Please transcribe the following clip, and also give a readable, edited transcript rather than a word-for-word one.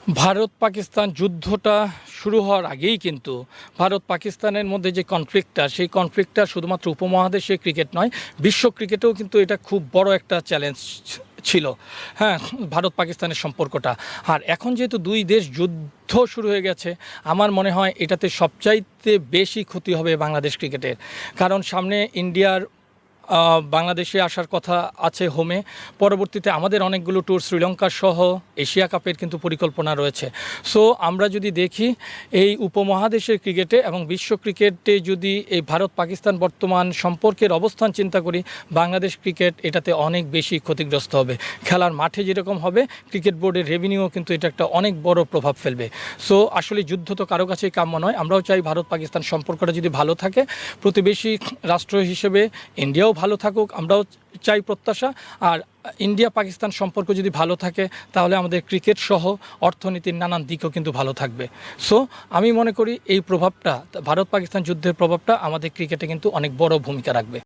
ভারত পাকিস্তান যুদ্ধটা শুরু হওয়ার আগেই কিন্তু ভারত পাকিস্তানের মধ্যে যে কনফ্লিক্টটা সেই কনফ্লিক্টটা শুধুমাত্র উপমহাদেশে ক্রিকেট নয়, বিশ্ব ক্রিকেটেও কিন্তু এটা খুব বড় একটা চ্যালেঞ্জ ছিল। হ্যাঁ, ভারত পাকিস্তানের সম্পর্কটা। আর এখন যেহেতু দুই দেশ যুদ্ধ শুরু হয়ে গেছে, আমার মনে হয় এটাতে সবচাইতে বেশি ক্ষতি হবে বাংলাদেশ ক্রিকেটের। কারণ সামনে ইন্ডিয়ার বাংলাদেশে আসার কথা আছে হোমে। পরবর্তীতে আমাদের অনেকগুলো ট্যুর শ্রীলঙ্কা সহ এশিয়া কাপের কিন্তু পরিকল্পনা রয়েছে। সো আমরা যদি দেখি এই উপমহাদেশের ক্রিকেটে এবং বিশ্ব ক্রিকেটে যদি এই ভারত পাকিস্তান বর্তমান সম্পর্কের অবস্থান চিন্তা করি, বাংলাদেশ ক্রিকেট এটাতে অনেক বেশি ক্ষতিগ্রস্ত হবে। খেলার মাঠে যেরকম হবে, ক্রিকেট বোর্ডের রেভিনিউ কিন্তু এটা একটা অনেক বড় প্রভাব ফেলবে। সো আসলে যুদ্ধ তো কারো কাছেই কাম্য নয়। আমরাও চাই ভারত পাকিস্তান সম্পর্কটা যদি ভালো থাকে, প্রতিবেশী রাষ্ট্র হিসেবে ইন্ডিয়াও ভালো থাকুক, আমরাও চাই প্রত্যাশা। আর ইন্ডিয়া পাকিস্তান সম্পর্ক যদি ভালো থাকে, তাহলে আমাদের ক্রিকেট সহ অর্থনীতির নানান দিকও কিন্তু ভালো থাকবে। সো আমি মনে করি এই প্রভাবটা, ভারত পাকিস্তান যুদ্ধের প্রভাবটা আমাদের ক্রিকেটে কিন্তু অনেক বড় ভূমিকা রাখবে।